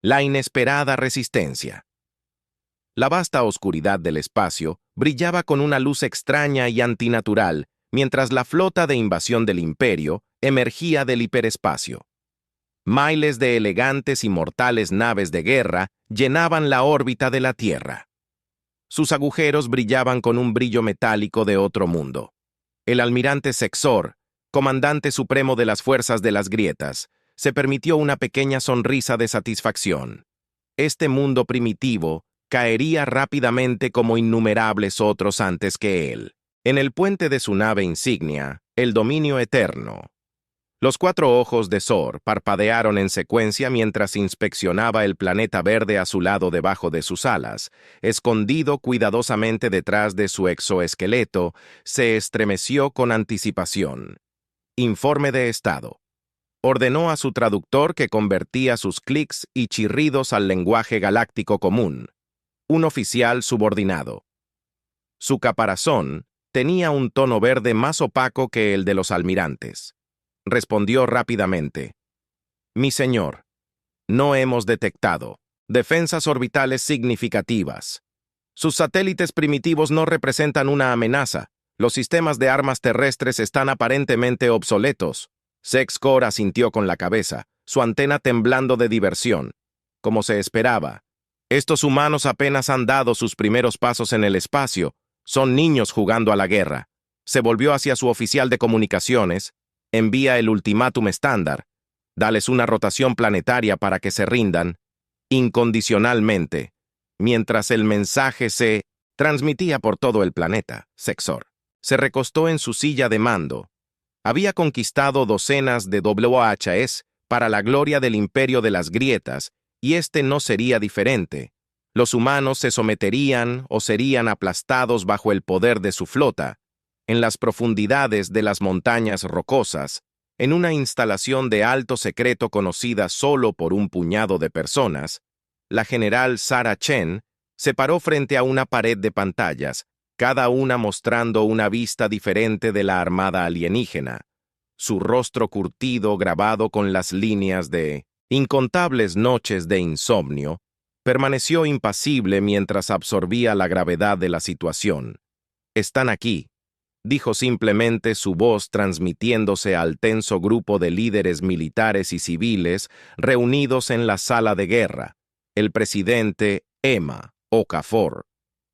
La inesperada resistencia. La vasta oscuridad del espacio brillaba con una luz extraña y antinatural, mientras la flota de invasión del Imperio emergía del hiperespacio. Miles de elegantes y mortales naves de guerra llenaban la órbita de la Tierra. Sus agujeros brillaban con un brillo metálico de otro mundo. El almirante Sexor, comandante supremo de las fuerzas de las grietas, se permitió una pequeña sonrisa de satisfacción. Este mundo primitivo caería rápidamente como innumerables otros antes que él. En el puente de su nave insignia, el dominio eterno. Los 4 ojos de Zor parpadearon en secuencia mientras inspeccionaba el planeta verde a su lado debajo de sus alas. Escondido cuidadosamente detrás de su exoesqueleto, se estremeció con anticipación. Informe de estado. Ordenó a su traductor que convertía sus clics y chirridos al lenguaje galáctico común. Un oficial subordinado. Su caparazón tenía un tono verde más opaco que el de los almirantes. Respondió rápidamente. Mi señor, no hemos detectado defensas orbitales significativas. Sus satélites primitivos no representan una amenaza. Los sistemas de armas terrestres están aparentemente obsoletos. Sexor asintió con la cabeza, su antena temblando de diversión. Como se esperaba, estos humanos apenas han dado sus primeros pasos en el espacio. Son niños jugando a la guerra. Se volvió hacia su oficial de comunicaciones. Envía el ultimátum estándar. Dales una rotación planetaria para que se rindan incondicionalmente, mientras el mensaje se transmitía por todo el planeta. Sexor se recostó en su silla de mando. Había conquistado docenas de WHS para la gloria del imperio de las grietas, y este no sería diferente. Los humanos se someterían o serían aplastados bajo el poder de su flota, en las profundidades de las montañas rocosas, en una instalación de alto secreto conocida solo por un puñado de personas. La general Sarah Chen se paró frente a una pared de pantallas, cada una mostrando una vista diferente de la armada alienígena. Su rostro curtido, grabado con las líneas de incontables noches de insomnio, permaneció impasible mientras absorbía la gravedad de la situación. Están aquí, dijo simplemente, su voz transmitiéndose al tenso grupo de líderes militares y civiles reunidos en la sala de guerra. El presidente Emma Okafor.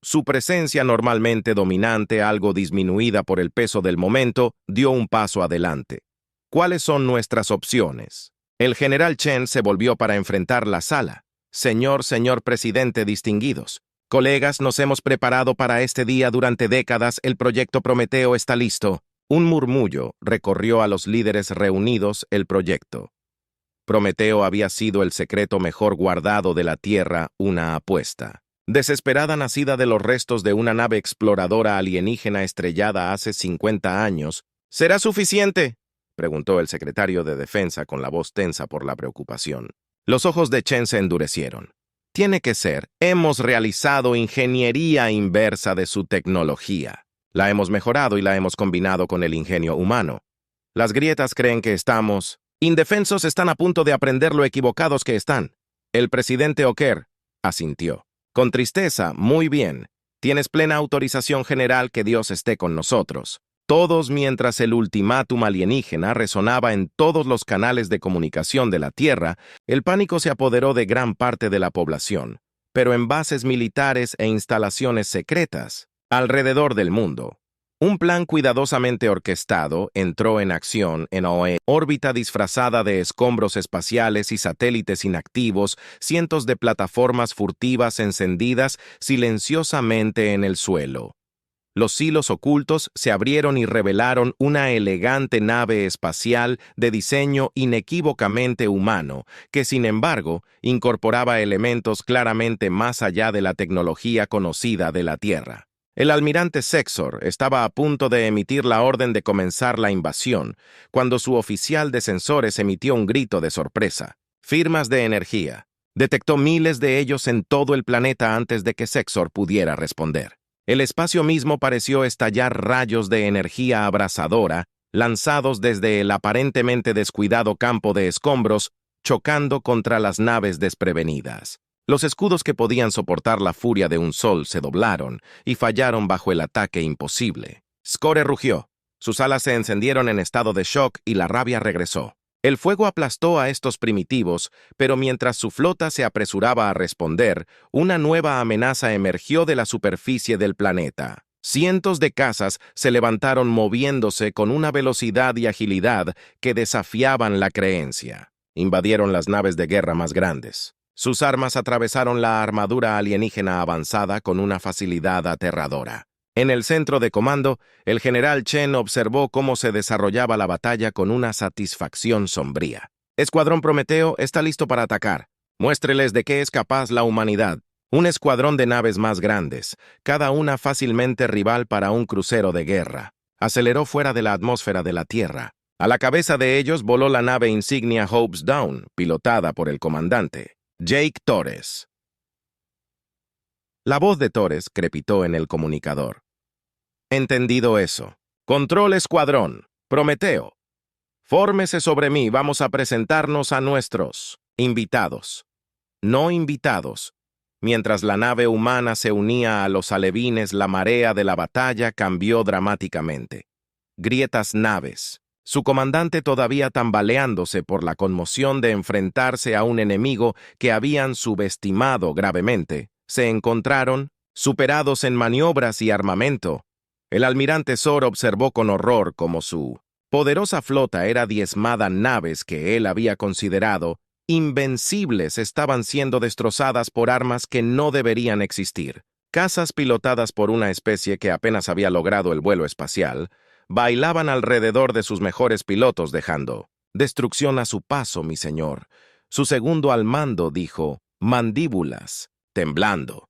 Su presencia, normalmente dominante, algo disminuida por el peso del momento, dio un paso adelante. ¿Cuáles son nuestras opciones? El general Chen se volvió para enfrentar la sala. Señor presidente distinguidos. Colegas, nos hemos preparado para este día durante décadas. El proyecto Prometeo está listo. Un murmullo recorrió a los líderes reunidos el proyecto. Prometeo había sido el secreto mejor guardado de la Tierra, una apuesta. Desesperada, nacida de los restos de una nave exploradora alienígena estrellada hace 50 años. ¿Será suficiente?, preguntó el secretario de Defensa con la voz tensa por la preocupación. Los ojos de Chen se endurecieron. Tiene que ser. Hemos realizado ingeniería inversa de su tecnología. La hemos mejorado y la hemos combinado con el ingenio humano. Las grietas creen que estamos indefensos, están a punto de aprender lo equivocados que están. El presidente Oker asintió. Con tristeza, muy bien. Tienes plena autorización general, que Dios esté con nosotros. Todos, mientras el ultimátum alienígena resonaba en todos los canales de comunicación de la Tierra, el pánico se apoderó de gran parte de la población, pero en bases militares e instalaciones secretas alrededor del mundo. Un plan cuidadosamente orquestado entró en acción en órbita disfrazada de escombros espaciales y satélites inactivos, cientos de plataformas furtivas encendidas silenciosamente en el suelo. Los silos ocultos se abrieron y revelaron una elegante nave espacial de diseño inequívocamente humano, que sin embargo incorporaba elementos claramente más allá de la tecnología conocida de la Tierra. El almirante Sexor estaba a punto de emitir la orden de comenzar la invasión, cuando su oficial de sensores emitió un grito de sorpresa. Firmas de energía. Detectó miles de ellos en todo el planeta antes de que Sexor pudiera responder. El espacio mismo pareció estallar rayos de energía abrasadora, lanzados desde el aparentemente descuidado campo de escombros. chocando contra las naves desprevenidas. Los escudos que podían soportar la furia de un sol se doblaron y fallaron bajo el ataque imposible. Score rugió. Sus alas se encendieron en estado de shock y la rabia regresó. El fuego aplastó a estos primitivos, pero mientras su flota se apresuraba a responder, una nueva amenaza emergió de la superficie del planeta. Cientos de cazas se levantaron moviéndose con una velocidad y agilidad que desafiaban la creencia. Invadieron las naves de guerra más grandes. Sus armas atravesaron la armadura alienígena avanzada con una facilidad aterradora. En el centro de comando, el general Chen observó cómo se desarrollaba la batalla con una satisfacción sombría. Escuadrón Prometeo está listo para atacar. Muéstreles de qué es capaz la humanidad. Un escuadrón de naves más grandes, cada una fácilmente rival para un crucero de guerra. Aceleró fuera de la atmósfera de la Tierra. A la cabeza de ellos voló la nave insignia Hope's Dawn, pilotada por el comandante Jake Torres. La voz de Torres crepitó en el comunicador. Entendido eso. Control escuadrón. Prometeo. Fórmese sobre mí, vamos a presentarnos a nuestros invitados. No invitados. Mientras la nave humana se unía a los alevines, la marea de la batalla cambió dramáticamente. Grietas naves. Su comandante todavía tambaleándose por la conmoción de enfrentarse a un enemigo que habían subestimado gravemente, se encontraron, superados en maniobras y armamento. El almirante Zor observó con horror cómo su poderosa flota era diezmada naves que él había considerado invencibles estaban siendo destrozadas por armas que no deberían existir. Cazas pilotadas por una especie que apenas había logrado el vuelo espacial, bailaban alrededor de sus mejores pilotos dejando destrucción a su paso, mi señor. Su segundo al mando dijo, mandíbulas, temblando.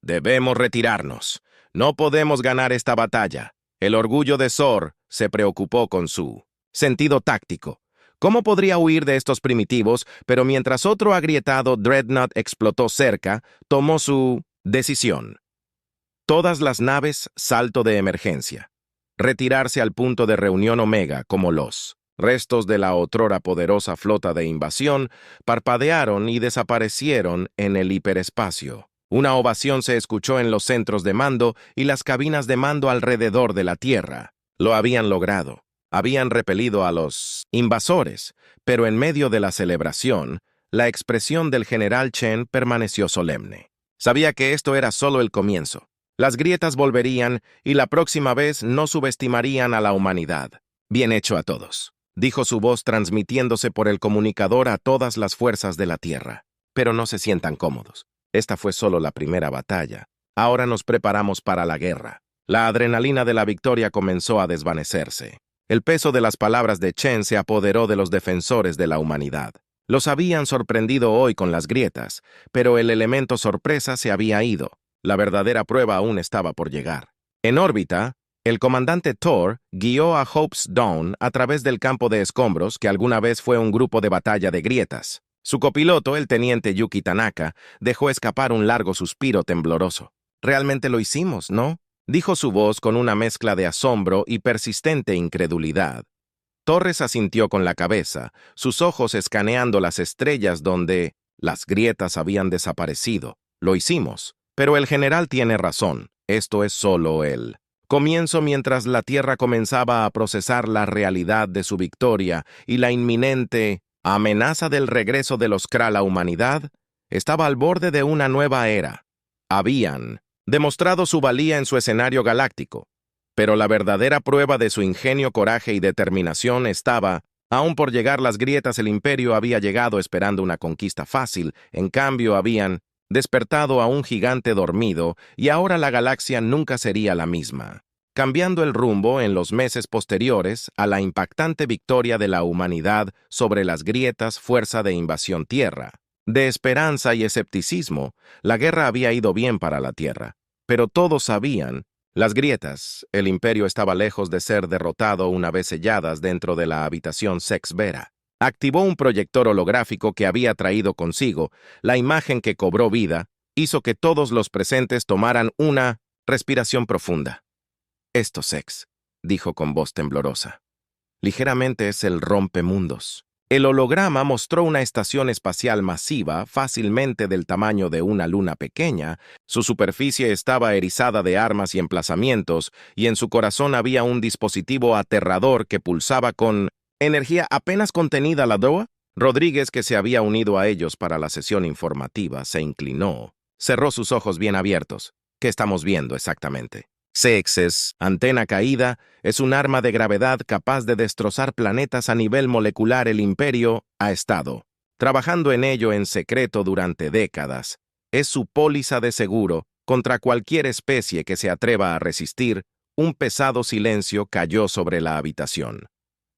Debemos retirarnos. No podemos ganar esta batalla. El orgullo de Zor se preocupó con su sentido táctico. ¿Cómo podría huir de estos primitivos? Pero mientras otro agrietado Dreadnought explotó cerca, tomó su decisión. Todas las naves, salto de emergencia. Retirarse al punto de reunión Omega como los restos de la otrora poderosa flota de invasión parpadearon y desaparecieron en el hiperespacio. Una ovación se escuchó en los centros de mando y las cabinas de mando alrededor de la Tierra. Lo habían logrado. Habían repelido a los invasores, pero en medio de la celebración, la expresión del general Chen permaneció solemne. Sabía que esto era solo el comienzo. Las grietas volverían y la próxima vez no subestimarían a la humanidad. Bien hecho a todos, dijo su voz transmitiéndose por el comunicador a todas las fuerzas de la Tierra. Pero no se sientan cómodos. Esta fue solo la primera batalla. Ahora nos preparamos para la guerra. La adrenalina de la victoria comenzó a desvanecerse. El peso de las palabras de Chen se apoderó de los defensores de la humanidad. Los habían sorprendido hoy con las grietas, pero el elemento sorpresa se había ido. La verdadera prueba aún estaba por llegar. En órbita, el comandante Thor guió a Hope's Dawn a través del campo de escombros que alguna vez fue un grupo de batalla de grietas. Su copiloto, el teniente Yuki Tanaka, dejó escapar un largo suspiro tembloroso. «Realmente lo hicimos, ¿no?», dijo su voz con una mezcla de asombro y persistente incredulidad. Torres asintió con la cabeza, sus ojos escaneando las estrellas donde las grietas habían desaparecido. «Lo hicimos, pero el general tiene razón. Esto es solo el comienzo mientras la Tierra comenzaba a procesar la realidad de su victoria y la inminente amenaza del regreso de los Krall a la humanidad estaba al borde de una nueva era. Habían demostrado su valía en su escenario galáctico, pero la verdadera prueba de su ingenio, coraje y determinación estaba aún por llegar. Las grietas. El imperio había llegado esperando una conquista fácil, en cambio habían despertado a un gigante dormido y ahora la galaxia nunca sería la misma, cambiando el rumbo en los meses posteriores a la impactante victoria de la humanidad sobre las grietas fuerza de invasión Tierra. De esperanza y escepticismo, la guerra había ido bien para la Tierra, pero todos sabían, las grietas, el imperio estaba lejos de ser derrotado una vez selladas dentro de la habitación Sex Vera. Activó un proyector holográfico que había traído consigo. La imagen que cobró vida hizo que todos los presentes tomaran una respiración profunda. «Esto, Sex», dijo con voz temblorosa. «Ligeramente es el rompemundos. El holograma mostró una estación espacial masiva, fácilmente del tamaño de una luna pequeña. Su superficie estaba erizada de armas y emplazamientos, y en su corazón había un dispositivo aterrador que pulsaba con energía apenas contenida. La DOA. Rodríguez, que se había unido a ellos para la sesión informativa, se inclinó. Cerró sus ojos bien abiertos. ¿Qué estamos viendo exactamente? Sexes, antena caída, es un arma de gravedad capaz de destrozar planetas a nivel molecular. El Imperio ha estado trabajando en ello en secreto durante décadas. Es su póliza de seguro contra cualquier especie que se atreva a resistir. Un pesado silencio cayó sobre la habitación.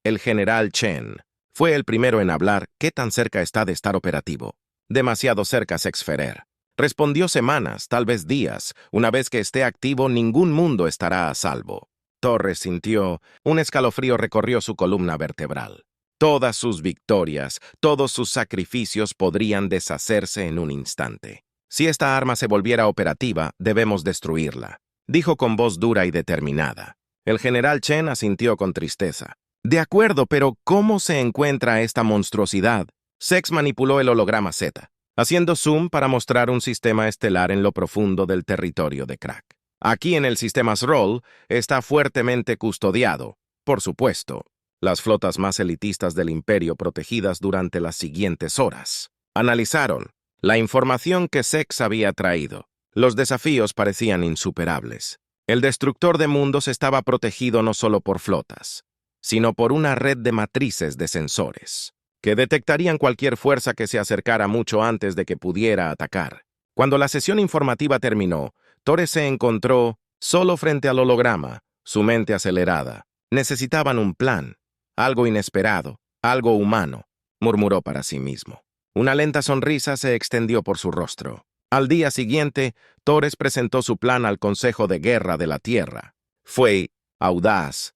El general Chen fue el primero en hablar. ¿Qué tan cerca está de estar operativo? Demasiado cerca, Sex Ferrer. Respondió semanas, tal vez días. Una vez que esté activo, ningún mundo estará a salvo. Torres sintió. Un escalofrío recorrió su columna vertebral. Todas sus victorias, todos sus sacrificios podrían deshacerse en un instante. Si esta arma se volviera operativa, debemos destruirla, dijo con voz dura y determinada. El general Chen asintió con tristeza. De acuerdo, pero ¿cómo se encuentra esta monstruosidad? Sex manipuló el holograma Z, haciendo zoom para mostrar un sistema estelar en lo profundo del territorio de Crack. Aquí en el sistema Sroll está fuertemente custodiado, por supuesto, las flotas más elitistas del Imperio protegidas durante las siguientes horas. Analizaron la información que Sex había traído. Los desafíos parecían insuperables. El destructor de mundos estaba protegido no solo por flotas, sino por una red de matrices de sensores, que detectarían cualquier fuerza que se acercara mucho antes de que pudiera atacar. Cuando la sesión informativa terminó, Torres se encontró solo frente al holograma, su mente acelerada. Necesitaban un plan, algo inesperado, algo humano, murmuró para sí mismo. Una lenta sonrisa se extendió por su rostro. Al día siguiente, Torres presentó su plan al Consejo de Guerra de la Tierra. Fue audaz,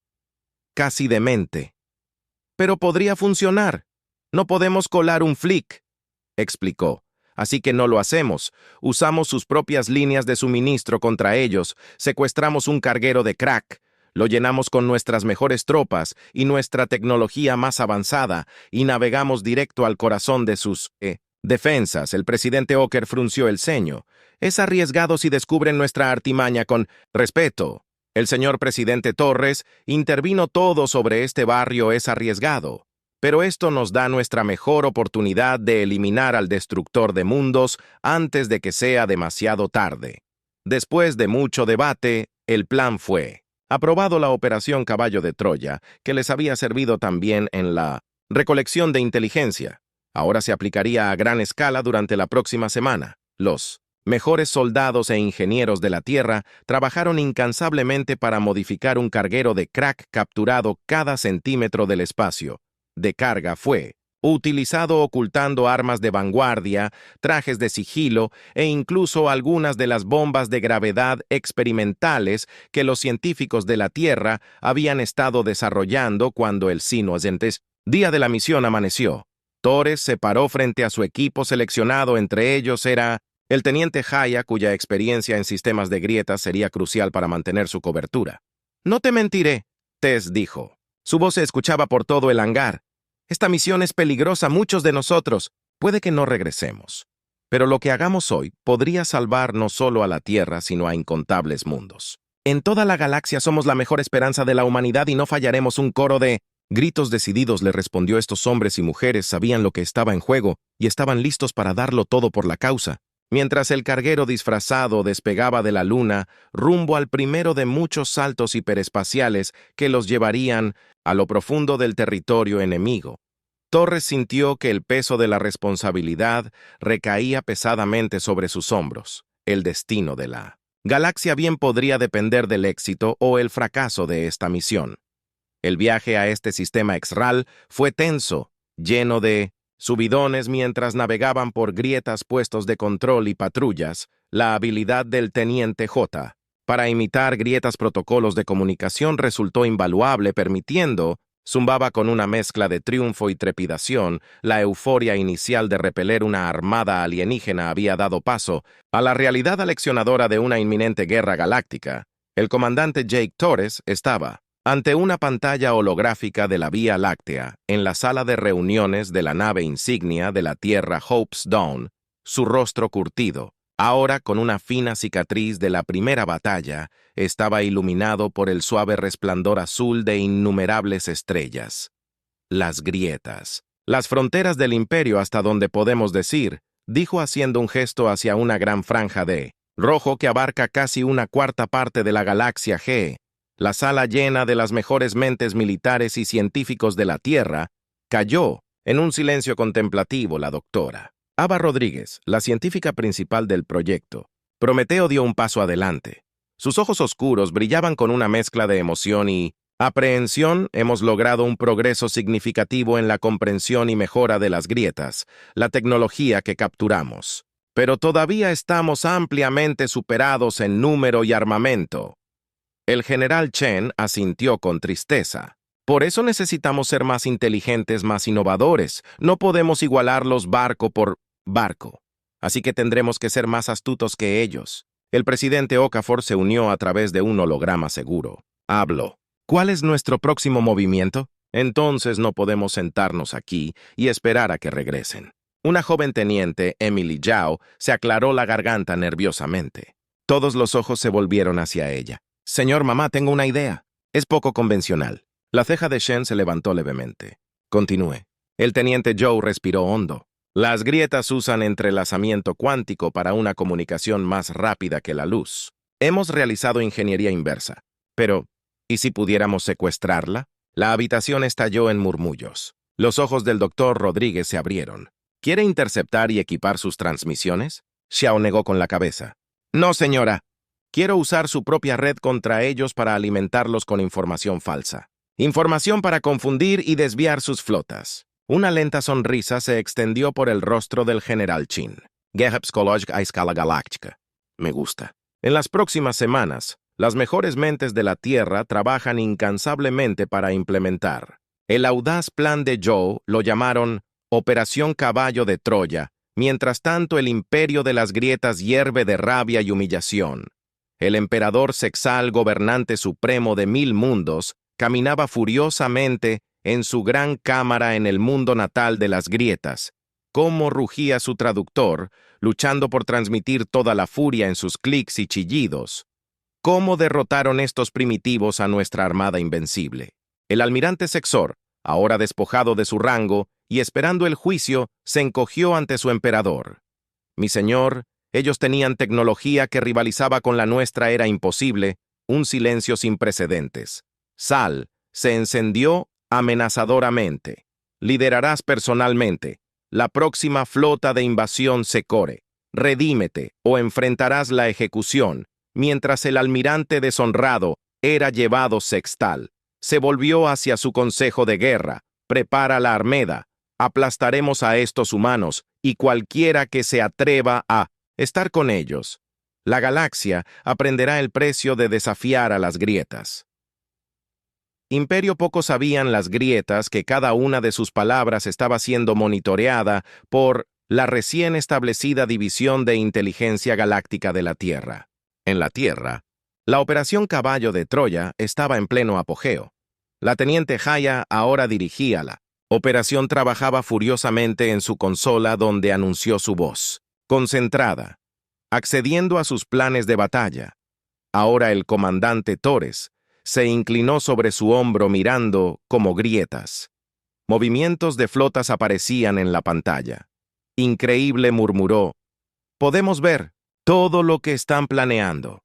casi demente. Pero podría funcionar. No podemos colar un flick, explicó. Así que no lo hacemos. Usamos sus propias líneas de suministro contra ellos. Secuestramos un carguero de crack. Lo llenamos con nuestras mejores tropas y nuestra tecnología más avanzada y navegamos directo al corazón de sus defensas. El presidente Oker frunció el ceño. Es arriesgado si descubren nuestra artimaña con respeto. El señor presidente Torres intervino todo sobre este barrio. Es arriesgado. Pero esto nos da nuestra mejor oportunidad de eliminar al destructor de mundos antes de que sea demasiado tarde. Después de mucho debate, el plan fue aprobado la Operación Caballo de Troya, que les había servido también en la recolección de inteligencia. Ahora se aplicaría a gran escala durante la próxima semana. Los mejores soldados e ingenieros de la Tierra trabajaron incansablemente para modificar un carguero de crack capturado cada centímetro del espacio de carga fue utilizado ocultando armas de vanguardia, trajes de sigilo e incluso algunas de las bombas de gravedad experimentales que los científicos de la Tierra habían estado desarrollando cuando el inocentes día de la misión amaneció. Torres se paró frente a su equipo seleccionado. Entre ellos era el teniente Haya, cuya experiencia en sistemas de grietas sería crucial para mantener su cobertura. «No te mentiré», Tess dijo. Su voz se escuchaba por todo el hangar. «Esta misión es peligrosa. Muchos de nosotros. Puede que no regresemos. Pero lo que hagamos hoy podría salvar no solo a la Tierra, sino a incontables mundos. En toda la galaxia somos la mejor esperanza de la humanidad y no fallaremos». Un coro de gritos decididos le respondió. Estos hombres y mujeres sabían lo que estaba en juego y estaban listos para darlo todo por la causa. Mientras el carguero disfrazado despegaba de la luna rumbo al primero de muchos saltos hiperespaciales que los llevarían a lo profundo del territorio enemigo, Torres sintió que el peso de la responsabilidad recaía pesadamente sobre sus hombros. El destino de la galaxia bien podría depender del éxito o el fracaso de esta misión. El viaje a este sistema Exral fue tenso, lleno de subidones mientras navegaban por grietas, puestos de control y patrullas. La habilidad del teniente J para imitar grietas protocolos de comunicación resultó invaluable, permitiendo, zumbaba con una mezcla de triunfo y trepidación. La euforia inicial de repeler una armada alienígena había dado paso a la realidad aleccionadora de una inminente guerra galáctica. El comandante Jake Torres estaba Ante una pantalla holográfica de la Vía Láctea, en la sala de reuniones de la nave insignia de la Tierra Hope's Dawn, su rostro curtido, ahora con una fina cicatriz de la primera batalla, estaba iluminado por el suave resplandor azul de innumerables estrellas. Las grietas. Las fronteras del imperio hasta donde podemos decir, dijo haciendo un gesto hacia una gran franja de rojo que abarca casi una cuarta parte de la galaxia G. La sala llena de las mejores mentes militares y científicos de la Tierra, cayó en un silencio contemplativo la doctora. Ava Rodríguez, la científica principal del proyecto. Prometeo dio un paso adelante. Sus ojos oscuros brillaban con una mezcla de emoción y aprehensión. Hemos logrado un progreso significativo en la comprensión y mejora de las grietas, la tecnología que capturamos. Pero todavía estamos ampliamente superados en número y armamento. El general Chen asintió con tristeza. Por eso necesitamos ser más inteligentes, más innovadores. No podemos igualarlos barco por barco. Así que tendremos que ser más astutos que ellos. El presidente Okafor se unió a través de un holograma seguro. Habló. ¿Cuál es nuestro próximo movimiento? Entonces no podemos sentarnos aquí y esperar a que regresen. Una joven teniente, Emily Zhao, se aclaró la garganta nerviosamente. Todos los ojos se volvieron hacia ella. Señor mamá, tengo una idea. Es poco convencional. La ceja de Shen se levantó levemente. Continúe. El teniente Zhou respiró hondo. Las grietas usan entrelazamiento cuántico para una comunicación más rápida que la luz. Hemos realizado ingeniería inversa. Pero, ¿y si pudiéramos secuestrarla? La habitación estalló en murmullos. Los ojos del doctor Rodríguez se abrieron. ¿Quiere interceptar y equipar sus transmisiones? Xiao negó con la cabeza. No, señora. Quiero usar su propia red contra ellos para alimentarlos con información falsa. Información para confundir y desviar sus flotas. Una lenta sonrisa se extendió por el rostro del general Qin. Guerra psicológica a escala galáctica. Me gusta. En las próximas semanas, las mejores mentes de la Tierra trabajan incansablemente para implementar. El audaz plan de Zhou lo llamaron Operación Caballo de Troya, mientras tanto el imperio de las grietas hierve de rabia y humillación. El emperador Sexal, gobernante supremo de 1000 mundos, caminaba furiosamente en su gran cámara en el mundo natal de las grietas. Cómo rugía su traductor, luchando por transmitir toda la furia en sus clics y chillidos. Cómo derrotaron estos primitivos a nuestra armada invencible. El almirante Sexor, ahora despojado de su rango y esperando el juicio, se encogió ante su emperador. Mi señor, ellos tenían tecnología que rivalizaba con la nuestra, era imposible, un silencio sin precedentes. Sal se encendió amenazadoramente. Liderarás personalmente la próxima flota de invasión Secore. Redímete o enfrentarás la ejecución, mientras el almirante deshonrado era llevado Sextal. Se volvió hacia su consejo de guerra. Prepara la armada. Aplastaremos a estos humanos y cualquiera que se atreva a estar con ellos. La galaxia aprenderá el precio de desafiar a las grietas. Imperio poco sabían las grietas que cada una de sus palabras estaba siendo monitoreada por la recién establecida División de Inteligencia Galáctica de la Tierra. En la Tierra, la Operación Caballo de Troya estaba en pleno apogeo. La teniente Haya ahora dirigía la operación, trabajaba furiosamente en su consola donde anunció su voz, concentrada, accediendo a sus planes de batalla. Ahora el comandante Torres se inclinó sobre su hombro mirando como grietas. Movimientos de flotas aparecían en la pantalla. Increíble, murmuró. Podemos ver todo lo que están planeando.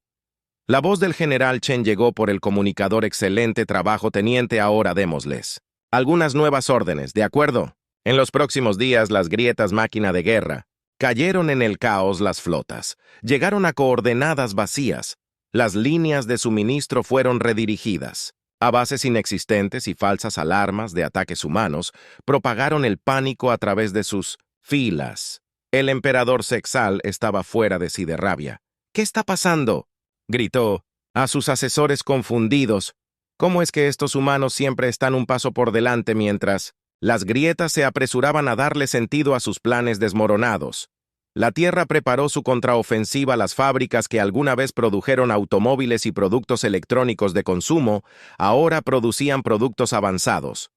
La voz del general Chen llegó por el comunicador. Excelente trabajo, teniente, ahora démosles algunas nuevas órdenes, ¿de acuerdo? En los próximos días, las grietas máquina de guerra cayeron en el caos. Las flotas llegaron a coordenadas vacías. Las líneas de suministro fueron redirigidas. A bases inexistentes y falsas alarmas de ataques humanos propagaron el pánico a través de sus filas. El emperador Sexal estaba fuera de sí de rabia. ¿Qué está pasando?, gritó a sus asesores confundidos. ¿Cómo es que estos humanos siempre están un paso por delante mientras las grietas se apresuraban a darle sentido a sus planes desmoronados? La Tierra preparó su contraofensiva. Las fábricas que alguna vez produjeron automóviles y productos electrónicos de consumo, ahora producían productos avanzados.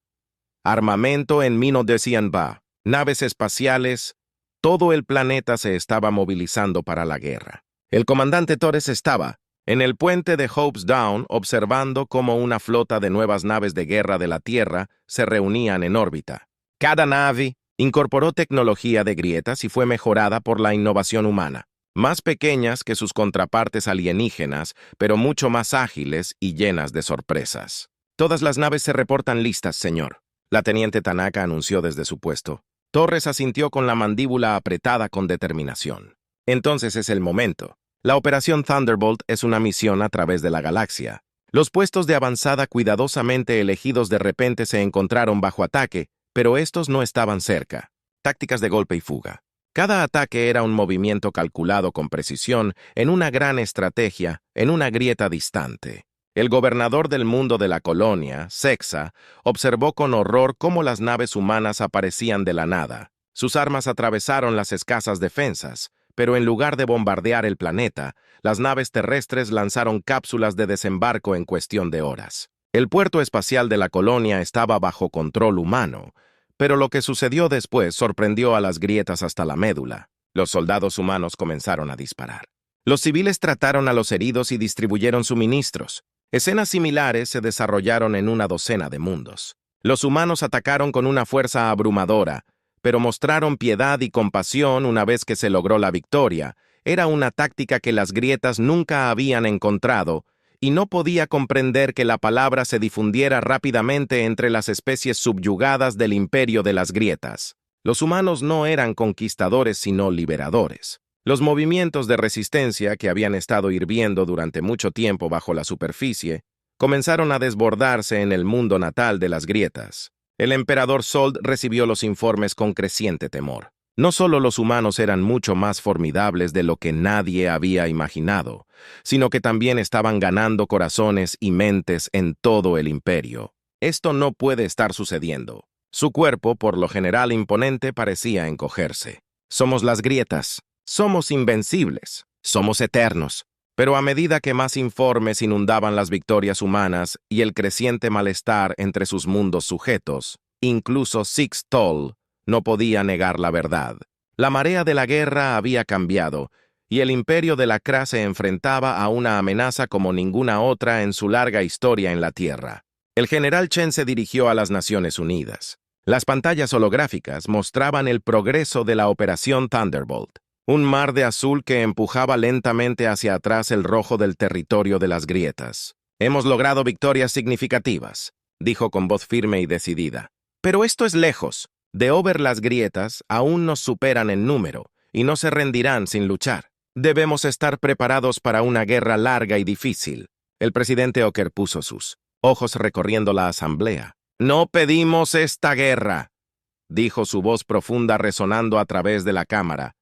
Armamento en 1920, naves espaciales, todo el planeta se estaba movilizando para la guerra. El comandante Torres estaba en el puente de Hope's Down observando cómo una flota de nuevas naves de guerra de la Tierra se reunían en órbita. Cada nave incorporó tecnología de grietas y fue mejorada por la innovación humana, más pequeñas que sus contrapartes alienígenas, pero mucho más ágiles y llenas de sorpresas. Todas las naves se reportan listas, señor. La teniente Tanaka anunció desde su puesto. Torres asintió con la mandíbula apretada con determinación. Entonces es el momento. La Operación Thunderbolt es una misión a través de la galaxia. Los puestos de avanzada cuidadosamente elegidos de repente se encontraron bajo ataque, pero estos no estaban cerca. Tácticas de golpe y fuga. Cada ataque era un movimiento calculado con precisión en una gran estrategia, en una grieta distante. El gobernador del mundo de la colonia, Sexa, observó con horror cómo las naves humanas aparecían de la nada. Sus armas atravesaron las escasas defensas, pero en lugar de bombardear el planeta, las naves terrestres lanzaron cápsulas de desembarco en cuestión de horas. El puerto espacial de la colonia estaba bajo control humano, pero lo que sucedió después sorprendió a las grietas hasta la médula. Los soldados humanos comenzaron a disparar. Los civiles trataron a los heridos y distribuyeron suministros. Escenas similares se desarrollaron en una docena de mundos. Los humanos atacaron con una fuerza abrumadora, pero mostraron piedad y compasión una vez que se logró la victoria. Era una táctica que las grietas nunca habían encontrado, y no podía comprender que la palabra se difundiera rápidamente entre las especies subyugadas del imperio de las grietas. Los humanos no eran conquistadores sino liberadores. Los movimientos de resistencia que habían estado hirviendo durante mucho tiempo bajo la superficie comenzaron a desbordarse en el mundo natal de las grietas. El emperador Sold recibió los informes con creciente temor. No solo los humanos eran mucho más formidables de lo que nadie había imaginado, sino que también estaban ganando corazones y mentes en todo el imperio. Esto no puede estar sucediendo. Su cuerpo, por lo general imponente, parecía encogerse. Somos las grietas. Somos invencibles. Somos eternos. Pero a medida que más informes inundaban las victorias humanas y el creciente malestar entre sus mundos sujetos, incluso Six Toll no podía negar la verdad. La marea de la guerra había cambiado, y el imperio de la Kra se enfrentaba a una amenaza como ninguna otra en su larga historia en la Tierra. El general Chen se dirigió a las Naciones Unidas. Las pantallas holográficas mostraban el progreso de la Operación Thunderbolt, un mar de azul que empujaba lentamente hacia atrás el rojo del territorio de las grietas. Hemos logrado victorias significativas, dijo con voz firme y decidida. Pero esto es lejos. De Over las grietas aún nos superan en número y no se rendirán sin luchar. Debemos estar preparados para una guerra larga y difícil. El presidente Oker puso sus ojos recorriendo la asamblea. No pedimos esta guerra, dijo su voz profunda resonando a través de la cámara.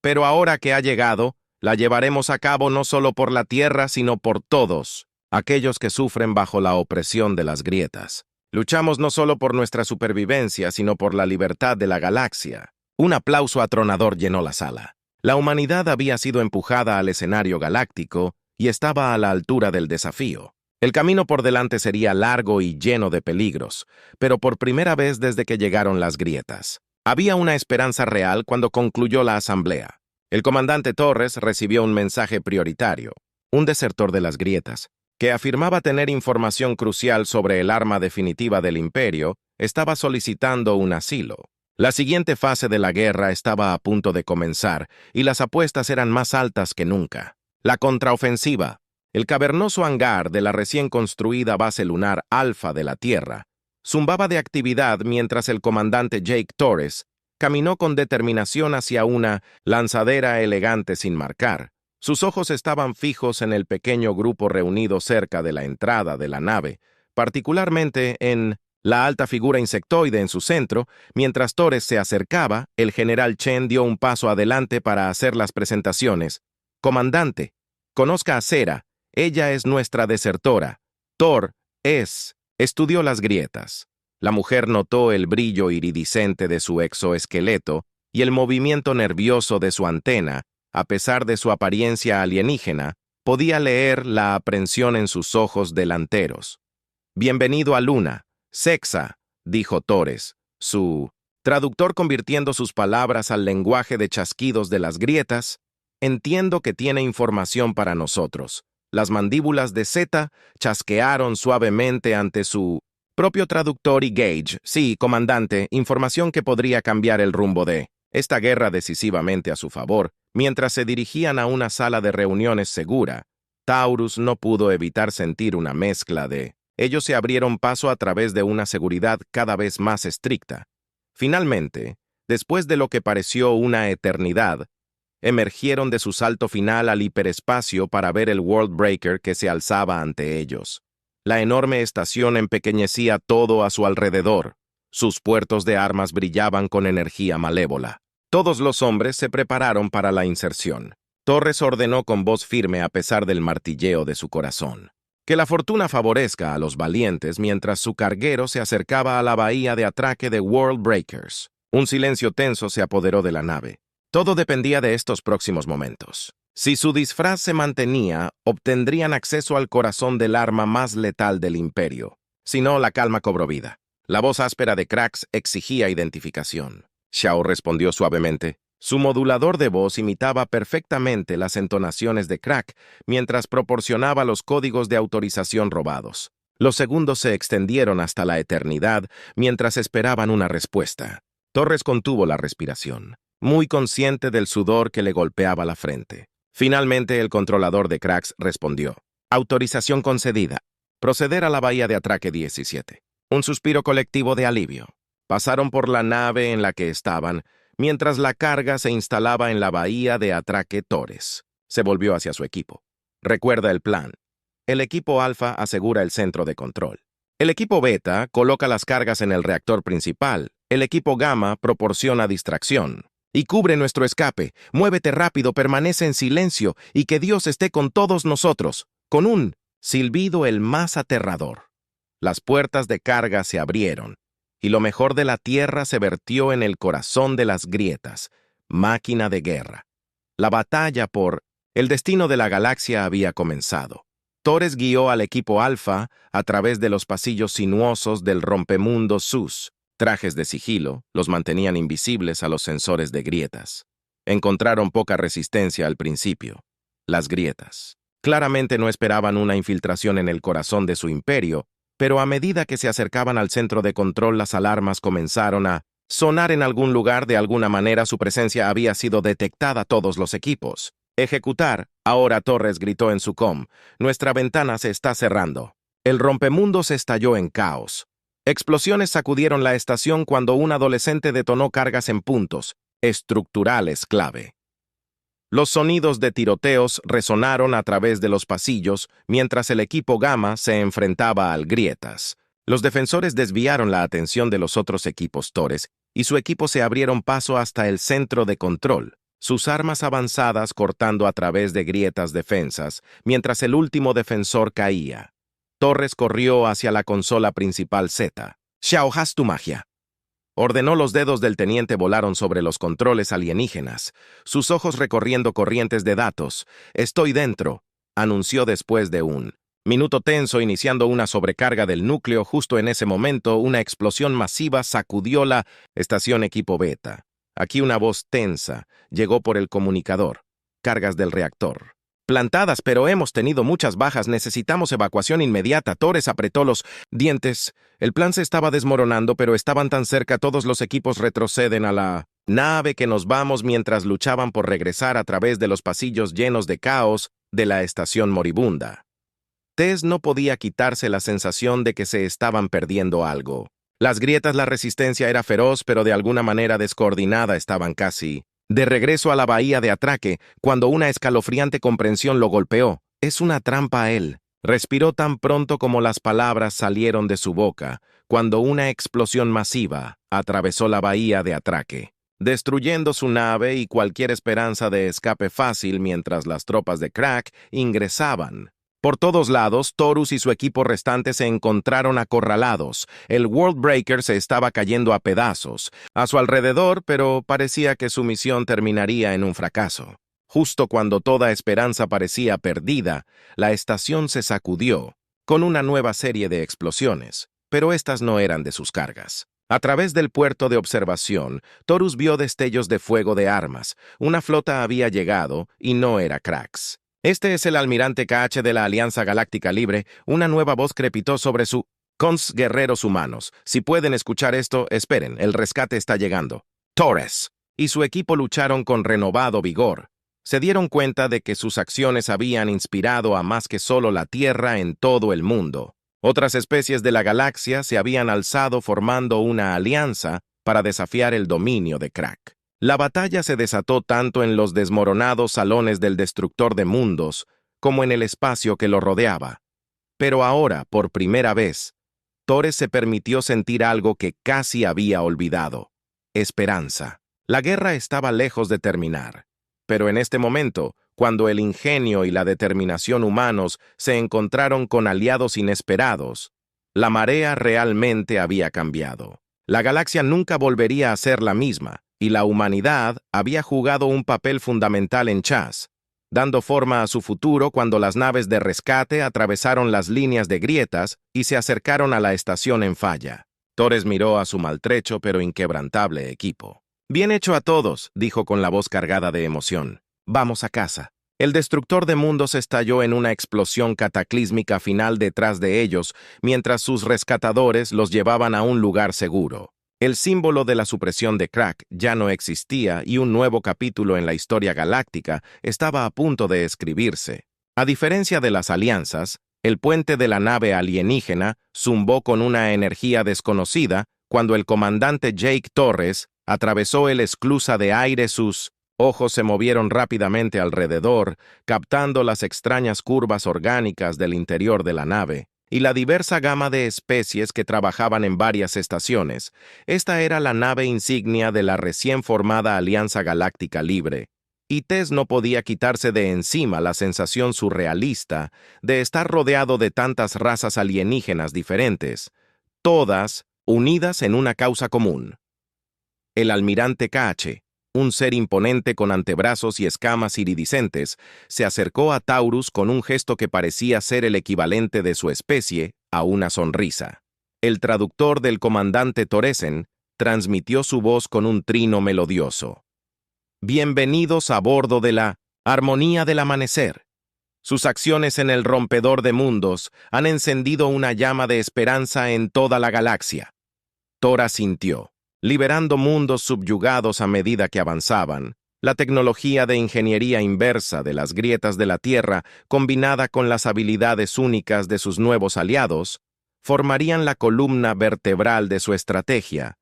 Pero ahora que ha llegado, la llevaremos a cabo no solo por la tierra, sino por todos, aquellos que sufren bajo la opresión de las grietas. Luchamos no solo por nuestra supervivencia, sino por la libertad de la galaxia. Un aplauso atronador llenó la sala. La humanidad había sido empujada al escenario galáctico y estaba a la altura del desafío. El camino por delante sería largo y lleno de peligros, pero por primera vez desde que llegaron las grietas. Había una esperanza real cuando concluyó la asamblea. El comandante Torres recibió un mensaje prioritario. Un desertor de las grietas, que afirmaba tener información crucial sobre el arma definitiva del imperio, estaba solicitando un asilo. La siguiente fase de la guerra estaba a punto de comenzar y las apuestas eran más altas que nunca. La contraofensiva. El cavernoso hangar de la recién construida base lunar Alfa de la Tierra zumbaba de actividad mientras el comandante Jake Torres caminó con determinación hacia una lanzadera elegante sin marcar. Sus ojos estaban fijos en el pequeño grupo reunido cerca de la entrada de la nave, particularmente en la alta figura insectoide en su centro. Mientras Torres se acercaba, el general Chen dio un paso adelante para hacer las presentaciones. Comandante, conozca a Cera. Ella es nuestra desertora. Thor estudió las grietas. La mujer notó el brillo iridiscente de su exoesqueleto y el movimiento nervioso de su antena, a pesar de su apariencia alienígena, podía leer la aprensión en sus ojos delanteros. «Bienvenido a Luna, Sexa», dijo Torres, su traductor convirtiendo sus palabras al lenguaje de chasquidos de las grietas. «Entiendo que tiene información para nosotros». Las mandíbulas de Zeta chasquearon suavemente ante su propio traductor y Gage. «Sí, comandante, información que podría cambiar el rumbo de esta guerra decisivamente a su favor». Mientras se dirigían a una sala de reuniones segura, Taurus no pudo evitar sentir una mezcla de... Ellos se abrieron paso a través de una seguridad cada vez más estricta. Finalmente, después de lo que pareció una eternidad, emergieron de su salto final al hiperespacio para ver el World Breaker que se alzaba ante ellos. La enorme estación empequeñecía todo a su alrededor. Sus puertos de armas brillaban con energía malévola. Todos los hombres se prepararon para la inserción. Torres ordenó con voz firme a pesar del martilleo de su corazón: «Que la fortuna favorezca a los valientes mientras su carguero se acercaba a la bahía de atraque de World Breakers». Un silencio tenso se apoderó de la nave. Todo dependía de estos próximos momentos. Si su disfraz se mantenía, obtendrían acceso al corazón del arma más letal del Imperio. Si no, la calma cobró vida. La voz áspera de Krax exigía identificación. Xiao respondió suavemente. Su modulador de voz imitaba perfectamente las entonaciones de Crack mientras proporcionaba los códigos de autorización robados. Los segundos se extendieron hasta la eternidad mientras esperaban una respuesta. Torres contuvo la respiración, muy consciente del sudor que le golpeaba la frente. Finalmente, el controlador de Krax respondió: «Autorización concedida. Proceder a la bahía de atraque 17». Un suspiro colectivo de alivio. Pasaron por la nave en la que estaban, mientras la carga se instalaba en la bahía de atraque Torres. Se volvió hacia su equipo. «Recuerda el plan. El equipo Alfa asegura el centro de control. El equipo Beta coloca las cargas en el reactor principal. El equipo Gamma proporciona distracción. Y cubre nuestro escape. Muévete rápido, permanece en silencio, y que Dios esté con todos nosotros». Con un silbido el más aterrador, las puertas de carga se abrieron, y lo mejor de la Tierra se vertió en el corazón de las grietas, máquina de guerra. La batalla por el destino de la galaxia había comenzado. Torres guió al equipo Alfa a través de los pasillos sinuosos del rompemundo SUS. Trajes de sigilo los mantenían invisibles a los sensores de grietas. Encontraron poca resistencia al principio. Las grietas claramente no esperaban una infiltración en el corazón de su imperio, pero a medida que se acercaban al centro de control, las alarmas comenzaron a sonar en algún lugar. De alguna manera su presencia había sido detectada. Todos los equipos. «Ejecutar». Ahora Torres gritó en su com: «Nuestra ventana se está cerrando». El rompemundo se estalló en caos. Explosiones sacudieron la estación cuando un adolescente detonó cargas en puntos estructurales clave. Los sonidos de tiroteos resonaron a través de los pasillos mientras el equipo Gamma se enfrentaba al Grietas. Los defensores desviaron la atención de los otros equipos Torres y su equipo se abrieron paso hasta el centro de control, sus armas avanzadas cortando a través de grietas defensas mientras el último defensor caía. Torres corrió hacia la consola principal Z. «Xiao, haz tu magia». Ordenó. Los dedos del teniente volaron sobre los controles alienígenas, sus ojos recorriendo corrientes de datos. «Estoy dentro», anunció después de un minuto tenso, iniciando una sobrecarga del núcleo. Justo en ese momento, una explosión masiva sacudió la estación equipo Beta. Aquí una voz tensa llegó por el comunicador. «Cargas del reactor plantadas, pero hemos tenido muchas bajas. Necesitamos evacuación inmediata». Torres apretó los dientes. El plan se estaba desmoronando, pero estaban tan cerca. Todos los equipos retroceden a la nave que nos vamos mientras luchaban por regresar a través de los pasillos llenos de caos de la estación moribunda. Tess no podía quitarse la sensación de que se estaban perdiendo algo. Las grietas, la resistencia era feroz, pero de alguna manera descoordinada. Estaban casi de regreso a la bahía de atraque cuando una escalofriante comprensión lo golpeó. «Es una trampa a él». Respiró tan pronto como las palabras salieron de su boca, cuando una explosión masiva atravesó la bahía de atraque, destruyendo su nave y cualquier esperanza de escape fácil mientras las tropas de Crack ingresaban Por todos lados, Torus y su equipo restante se encontraron acorralados. El World Breaker se estaba cayendo a pedazos a su alrededor, pero parecía que su misión terminaría en un fracaso. Justo cuando toda esperanza parecía perdida, la estación se sacudió, con una nueva serie de explosiones, pero estas no eran de sus cargas. A través del puerto de observación, Torus vio destellos de fuego de armas. Una flota había llegado y no era Krax. Este es el almirante KH de la Alianza Galáctica Libre. Una nueva voz crepitó sobre su cons guerreros humanos. Si pueden escuchar esto, esperen, el rescate está llegando. Torres y su equipo lucharon con renovado vigor. Se dieron cuenta de que sus acciones habían inspirado a más que solo la Tierra en todo el mundo. Otras especies de la galaxia se habían alzado formando una alianza para desafiar el dominio de Krak. La batalla se desató tanto en los desmoronados salones del Destructor de Mundos como en el espacio que lo rodeaba. Pero ahora, por primera vez, Torres se permitió sentir algo que casi había olvidado: esperanza. La guerra estaba lejos de terminar. Pero en este momento, cuando el ingenio y la determinación humanos se encontraron con aliados inesperados, la marea realmente había cambiado. La galaxia nunca volvería a ser la misma, y la humanidad había jugado un papel fundamental en Chaz, dando forma a su futuro cuando las naves de rescate atravesaron las líneas de grietas y se acercaron a la estación en falla. Torres miró a su maltrecho pero inquebrantable equipo. «Bien hecho a todos», dijo con la voz cargada de emoción. «Vamos a casa». El destructor de mundos estalló en una explosión cataclísmica final detrás de ellos, mientras sus rescatadores los llevaban a un lugar seguro. El símbolo de la supresión de Krak ya no existía y un nuevo capítulo en la historia galáctica estaba a punto de escribirse. A diferencia de las alianzas, el puente de la nave alienígena zumbó con una energía desconocida cuando el comandante Jake Torres atravesó el esclusa de aire. Sus ojos se movieron rápidamente alrededor, captando las extrañas curvas orgánicas del interior de la nave y la diversa gama de especies que trabajaban en varias estaciones. Esta era la nave insignia de la recién formada Alianza Galáctica Libre, y Tess no podía quitarse de encima la sensación surrealista de estar rodeado de tantas razas alienígenas diferentes, todas unidas en una causa común. El almirante KH, un ser imponente con antebrazos y escamas iridiscentes, se acercó a Taurus con un gesto que parecía ser el equivalente de su especie a una sonrisa. El traductor del comandante Toresen transmitió su voz con un trino melodioso. «Bienvenidos a bordo de la Armonía del Amanecer. Sus acciones en el rompedor de mundos han encendido una llama de esperanza en toda la galaxia». Tora sintió. Liberando mundos subyugados a medida que avanzaban, la tecnología de ingeniería inversa de las grietas de la Tierra, combinada con las habilidades únicas de sus nuevos aliados, formarían la columna vertebral de su estrategia.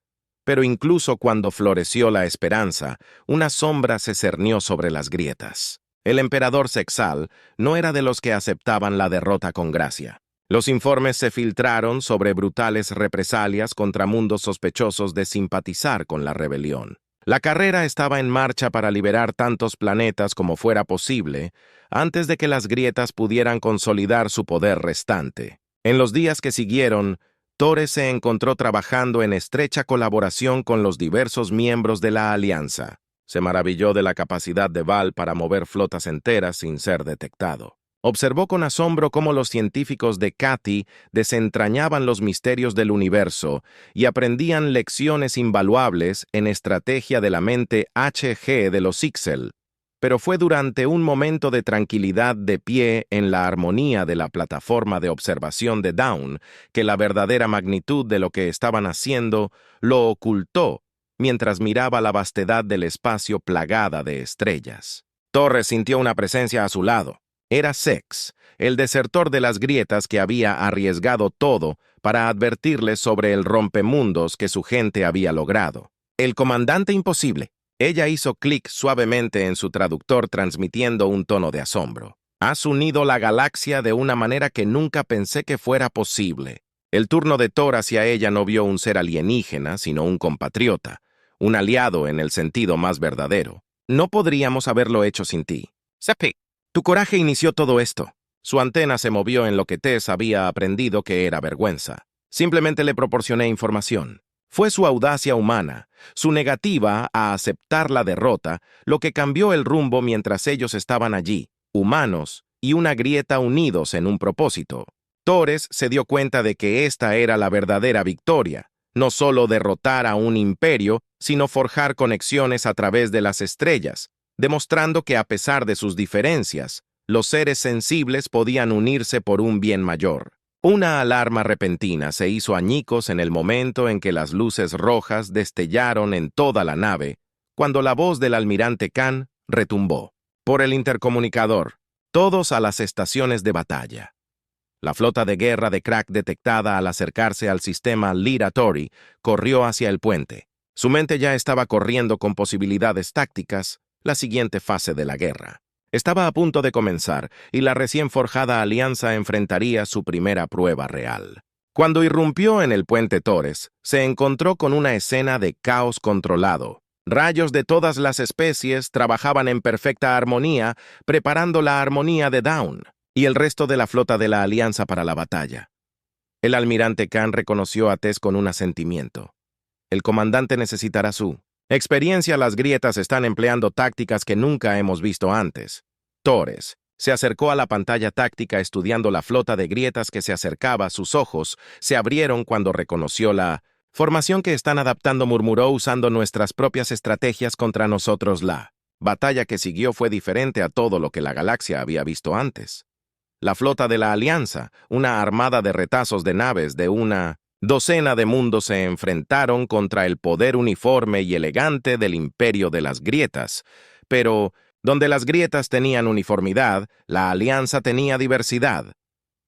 Pero incluso cuando floreció la esperanza, una sombra se cernió sobre las grietas. El emperador Sexal no era de los que aceptaban la derrota con gracia. Los informes se filtraron sobre brutales represalias contra mundos sospechosos de simpatizar con la rebelión. La carrera estaba en marcha para liberar tantos planetas como fuera posible antes de que las grietas pudieran consolidar su poder restante. En los días que siguieron, Torres se encontró trabajando en estrecha colaboración con los diversos miembros de la Alianza. Se maravilló de la capacidad de Val para mover flotas enteras sin ser detectado. Observó con asombro cómo los científicos de Cati desentrañaban los misterios del universo y aprendían lecciones invaluables en estrategia de la mente HG de los Ixel. Pero fue durante un momento de tranquilidad de pie en la armonía de la plataforma de observación de Dawn que la verdadera magnitud de lo que estaban haciendo lo ocultó mientras miraba la vastedad del espacio plagada de estrellas. Torres sintió una presencia a su lado. Era Sex, el desertor de las grietas que había arriesgado todo para advertirles sobre el rompemundos que su gente había logrado. El comandante imposible. Ella hizo clic suavemente en su traductor transmitiendo un tono de asombro. Has unido la galaxia de una manera que nunca pensé que fuera posible. El turno de Thor hacia ella no vio un ser alienígena, sino un compatriota, un aliado en el sentido más verdadero. No podríamos haberlo hecho sin ti. Sepi. Tu coraje inició todo esto. Su antena se movió en lo que Tess había aprendido que era vergüenza. Simplemente le proporcioné información. Fue su audacia humana, su negativa a aceptar la derrota, lo que cambió el rumbo mientras ellos estaban allí, humanos, y una grieta unidos en un propósito. Torres se dio cuenta de que esta era la verdadera victoria, no solo derrotar a un imperio, sino forjar conexiones a través de las estrellas, demostrando que a pesar de sus diferencias, los seres sensibles podían unirse por un bien mayor. Una alarma repentina se hizo añicos en el momento en que las luces rojas destellaron en toda la nave, cuando la voz del almirante Khan retumbó. Por el intercomunicador, todos a las estaciones de batalla. La flota de guerra de Crack detectada al acercarse al sistema Liratori corrió hacia el puente. Su mente ya estaba corriendo con posibilidades tácticas, la siguiente fase de la guerra. Estaba a punto de comenzar y la recién forjada alianza enfrentaría su primera prueba real. Cuando irrumpió en el puente Torres, se encontró con una escena de caos controlado. Rayos de todas las especies trabajaban en perfecta armonía, preparando la armonía de Dawn y el resto de la flota de la alianza para la batalla. El almirante Khan reconoció a Tess con un asentimiento. El comandante necesitará su experiencia. Las grietas están empleando tácticas que nunca hemos visto antes. Torres se acercó a la pantalla táctica estudiando la flota de grietas que se acercaba. Sus ojos se abrieron cuando reconoció la formación que están adaptando. Murmuró: usando nuestras propias estrategias contra nosotros. La batalla que siguió fue diferente a todo lo que la galaxia había visto antes. La flota de la Alianza, una armada de retazos de naves de una docena de mundos, se enfrentaron contra el poder uniforme y elegante del Imperio de las Grietas. Pero, donde las grietas tenían uniformidad, la Alianza tenía diversidad.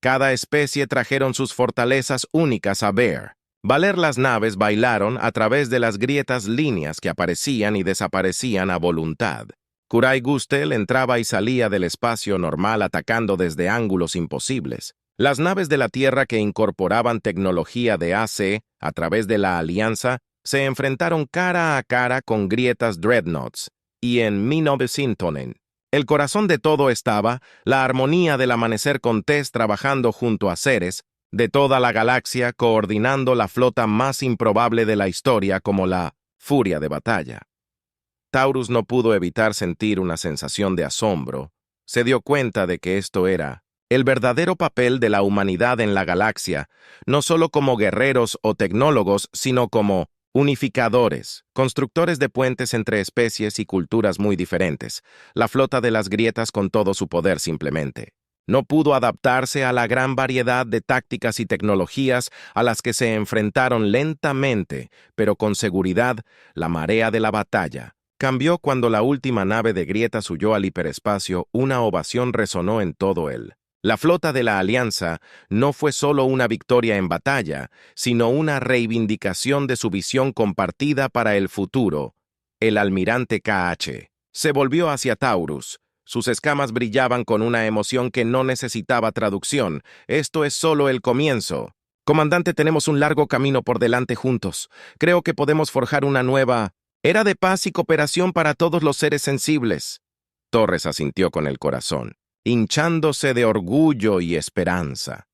Cada especie trajeron sus fortalezas únicas a ver. Valer. Las naves bailaron a través de las grietas, líneas que aparecían y desaparecían a voluntad. Kurai Gustel entraba y salía del espacio normal atacando desde ángulos imposibles. Las naves de la Tierra que incorporaban tecnología de AC a través de la Alianza se enfrentaron cara a cara con grietas Dreadnoughts, y en 1900, el corazón de todo estaba la armonía del amanecer, con Tess trabajando junto a seres de toda la galaxia, coordinando la flota más improbable de la historia como la Furia de Batalla. Taurus no pudo evitar sentir una sensación de asombro. Se dio cuenta de que esto era el verdadero papel de la humanidad en la galaxia, no solo como guerreros o tecnólogos, sino como unificadores, constructores de puentes entre especies y culturas muy diferentes. La flota de las grietas, con todo su poder, simplemente no pudo adaptarse a la gran variedad de tácticas y tecnologías a las que se enfrentaron. Lentamente, pero con seguridad, la marea de la batalla cambió cuando la última nave de grietas huyó al hiperespacio. Una ovación resonó en todo él. La flota de la Alianza no fue solo una victoria en batalla, sino una reivindicación de su visión compartida para el futuro. El almirante KH se volvió hacia Taurus. Sus escamas brillaban con una emoción que no necesitaba traducción. Esto es solo el comienzo. Comandante, tenemos un largo camino por delante juntos. Creo que podemos forjar una nueva era de paz y cooperación para todos los seres sensibles. Torres asintió con el corazón, hinchándose de orgullo y esperanza.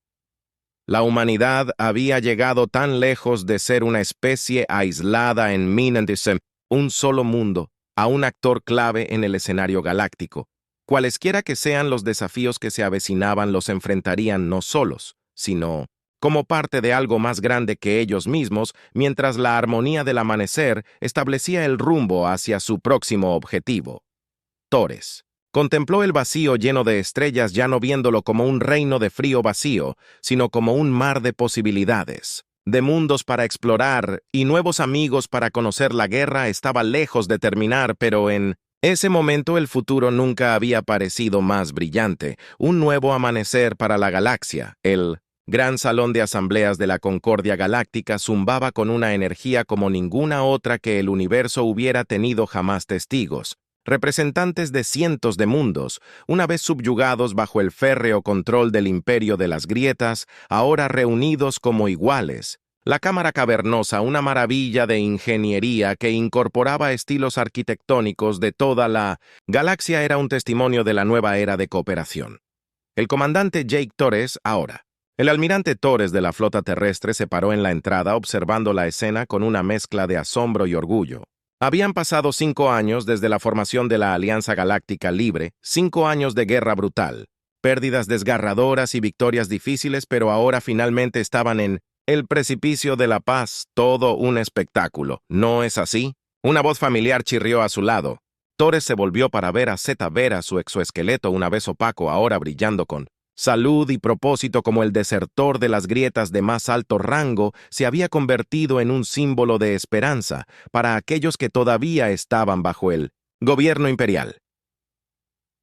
La humanidad había llegado tan lejos de ser una especie aislada en Minendisem, un solo mundo, a un actor clave en el escenario galáctico. Cualesquiera que sean los desafíos que se avecinaban, los enfrentarían no solos, sino como parte de algo más grande que ellos mismos, mientras la armonía del amanecer establecía el rumbo hacia su próximo objetivo. Torres contempló el vacío lleno de estrellas, ya no viéndolo como un reino de frío vacío, sino como un mar de posibilidades, de mundos para explorar y nuevos amigos para conocer. La guerra estaba lejos de terminar, pero en ese momento el futuro nunca había parecido más brillante. Un nuevo amanecer para la galaxia. El gran salón de asambleas de la Concordia Galáctica zumbaba con una energía como ninguna otra que el universo hubiera tenido jamás. Testigos, representantes de cientos de mundos, una vez subyugados bajo el férreo control del Imperio de las Grietas, ahora reunidos como iguales. La cámara cavernosa, una maravilla de ingeniería que incorporaba estilos arquitectónicos de toda la galaxia, era un testimonio de la nueva era de cooperación. El comandante Jake Torres ahora. El almirante Torres de la flota terrestre se paró en la entrada observando la escena con una mezcla de asombro y orgullo. Habían pasado 5 años desde la formación de la Alianza Galáctica Libre, 5 años de guerra brutal, pérdidas desgarradoras y victorias difíciles, pero ahora finalmente estaban en el precipicio de la paz, todo un espectáculo. ¿No es así? Una voz familiar chirrió a su lado. Torres se volvió para ver a Zeta Vera, su exoesqueleto una vez opaco, ahora brillando con salud y propósito como el desertor de las grietas de más alto rango, se había convertido en un símbolo de esperanza para aquellos que todavía estaban bajo el gobierno imperial.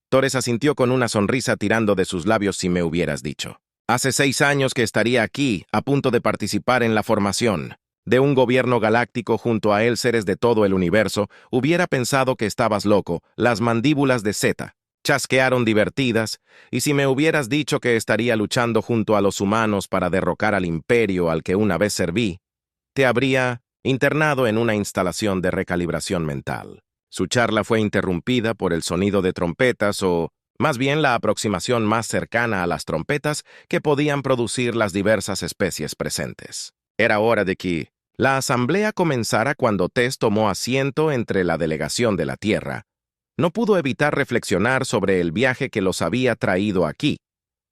Torres asintió con una sonrisa tirando de sus labios. Si me hubieras dicho. Hace 6 años que estaría aquí, a punto de participar en la formación de un gobierno galáctico junto a él seres de todo el universo, hubiera pensado que estabas loco. Las mandíbulas de Zeta chasquearon divertidas, y si me hubieras dicho que estaría luchando junto a los humanos para derrocar al imperio al que una vez serví, te habría internado en una instalación de recalibración mental. Su charla fue interrumpida por el sonido de trompetas o, más bien, la aproximación más cercana a las trompetas que podían producir las diversas especies presentes. Era hora de que la asamblea comenzara cuando Tess tomó asiento entre la delegación de la Tierra. No pudo evitar reflexionar sobre el viaje que los había traído aquí.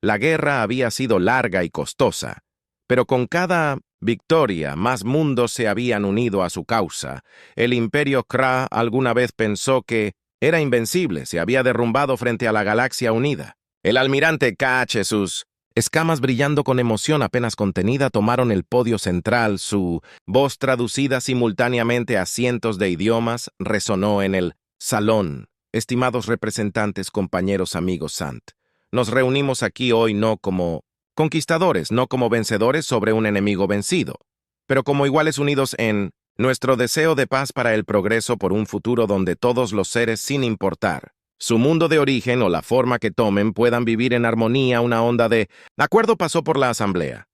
La guerra había sido larga y costosa, pero con cada victoria más mundos se habían unido a su causa. El imperio Krá alguna vez pensó que era invencible, se había derrumbado frente a la galaxia unida. El almirante Cache, sus escamas brillando con emoción apenas contenida, tomaron el podio central. Su voz, traducida simultáneamente a cientos de idiomas, resonó en el salón. Estimados representantes, compañeros, amigos Sant, nos reunimos aquí hoy no como conquistadores, no como vencedores sobre un enemigo vencido, pero como iguales unidos en nuestro deseo de paz para el progreso por un futuro donde todos los seres, sin importar su mundo de origen o la forma que tomen, puedan vivir en armonía. Una onda de acuerdo pasó por la asamblea.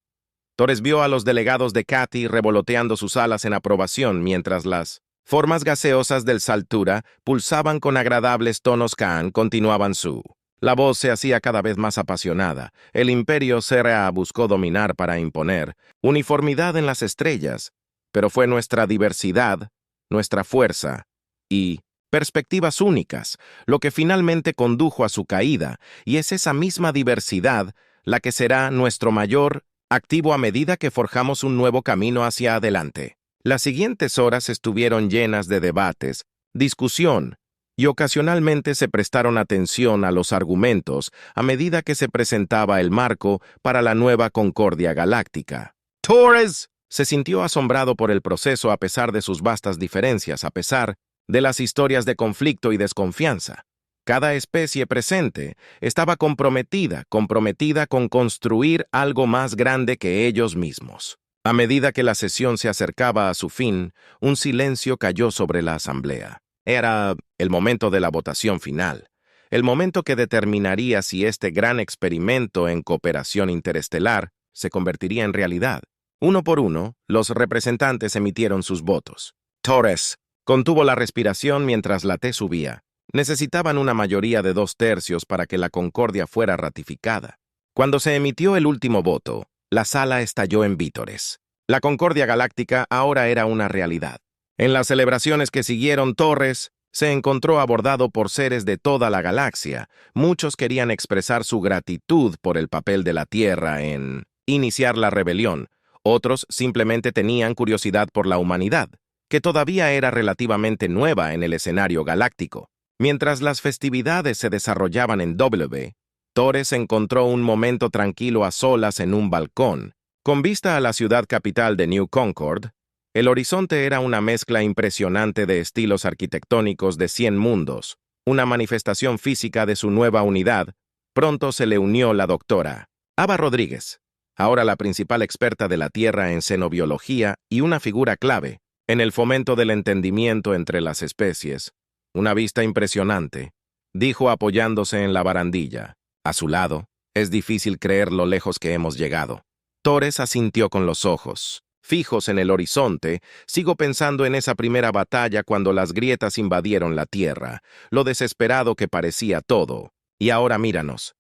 Torres vio a los delegados de Katy revoloteando sus alas en aprobación mientras las formas gaseosas del Saltura pulsaban con agradables tonos. Khan continuaban su. La voz se hacía cada vez más apasionada. El imperio Serra buscó dominar para imponer uniformidad en las estrellas, pero fue nuestra diversidad, nuestra fuerza y perspectivas únicas lo que finalmente condujo a su caída, y es esa misma diversidad la que será nuestro mayor activo a medida que forjamos un nuevo camino hacia adelante. Las siguientes horas estuvieron llenas de debates, discusión, y ocasionalmente se prestaron atención a los argumentos a medida que se presentaba el marco para la nueva concordia galáctica. Torres se sintió asombrado por el proceso a pesar de sus vastas diferencias, a pesar de las historias de conflicto y desconfianza. Cada especie presente estaba comprometida con construir algo más grande que ellos mismos. A medida que la sesión se acercaba a su fin, un silencio cayó sobre la asamblea. Era el momento de la votación final, el momento que determinaría si este gran experimento en cooperación interestelar se convertiría en realidad. Uno por uno, los representantes emitieron sus votos. Torres contuvo la respiración mientras la T subía. Necesitaban una mayoría de 2/3 para que la concordia fuera ratificada. Cuando se emitió el último voto, la sala estalló en vítores. La concordia galáctica ahora era una realidad. En las celebraciones que siguieron, Torres se encontró abordado por seres de toda la galaxia. Muchos querían expresar su gratitud por el papel de la Tierra en iniciar la rebelión. Otros simplemente tenían curiosidad por la humanidad, que todavía era relativamente nueva en el escenario galáctico. Mientras las festividades se desarrollaban en W, Torres encontró un momento tranquilo a solas en un balcón. Con vista a la ciudad capital de New Concord, el horizonte era una mezcla impresionante de estilos arquitectónicos de 100 mundos, una manifestación física de su nueva unidad. Pronto se le unió la doctora Ava Rodríguez, ahora la principal experta de la Tierra en xenobiología y una figura clave en el fomento del entendimiento entre las especies. Una vista impresionante, dijo apoyándose en la barandilla. A su lado, es difícil creer lo lejos que hemos llegado. Torres asintió con los ojos fijos en el horizonte. Sigo pensando en esa primera batalla cuando las grietas invadieron la Tierra, lo desesperado que parecía todo. Y ahora míranos.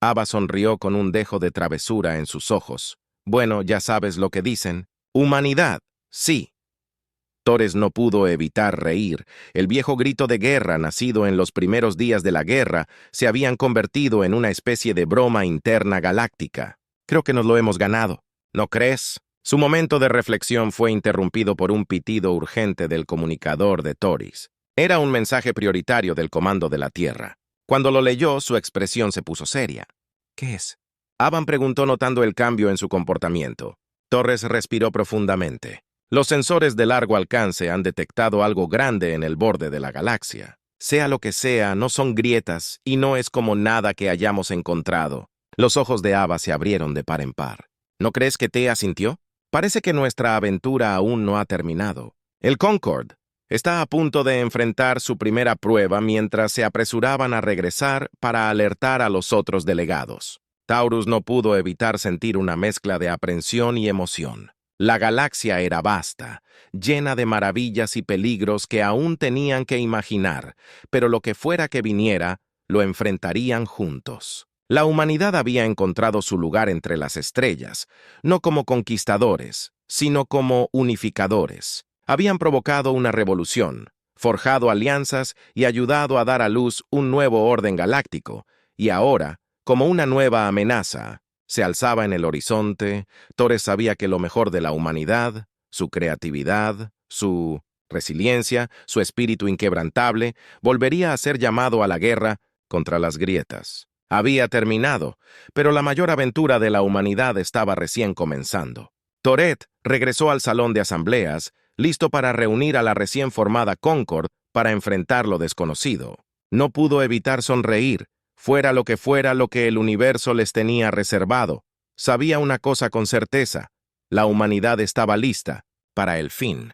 Ava sonrió con un dejo de travesura en sus ojos. Bueno, ya sabes lo que dicen. Humanidad, sí. Torres no pudo evitar reír. El viejo grito de guerra, nacido en los primeros días de la guerra, se habían convertido en una especie de broma interna galáctica. Creo que nos lo hemos ganado. ¿No crees? Su momento de reflexión fue interrumpido por un pitido urgente del comunicador de Torres. Era un mensaje prioritario del Comando de la Tierra. Cuando lo leyó, su expresión se puso seria. ¿Qué es? Avan preguntó notando el cambio en su comportamiento. Torres respiró profundamente. Los sensores de largo alcance han detectado algo grande en el borde de la galaxia. Sea lo que sea, no son grietas y no es como nada que hayamos encontrado. Los ojos de Ava se abrieron de par en par. ¿No crees que Thea sintió? Parece que nuestra aventura aún no ha terminado. El Concord está a punto de enfrentar su primera prueba mientras se apresuraban a regresar para alertar a los otros delegados. Taurus no pudo evitar sentir una mezcla de aprensión y emoción. La galaxia era vasta, llena de maravillas y peligros que aún tenían que imaginar, pero lo que fuera que viniera, lo enfrentarían juntos. La humanidad había encontrado su lugar entre las estrellas, no como conquistadores, sino como unificadores. Habían provocado una revolución, forjado alianzas y ayudado a dar a luz un nuevo orden galáctico, y ahora, como una nueva amenaza, se alzaba en el horizonte. Torres sabía que lo mejor de la humanidad, su creatividad, su resiliencia, su espíritu inquebrantable, volvería a ser llamado a la guerra contra las grietas. Había terminado, pero la mayor aventura de la humanidad estaba recién comenzando. Toret regresó al salón de asambleas, listo para reunir a la recién formada Concord para enfrentar lo desconocido. No pudo evitar sonreír. Fuera lo que el universo les tenía reservado, sabía una cosa con certeza: la humanidad estaba lista para el fin.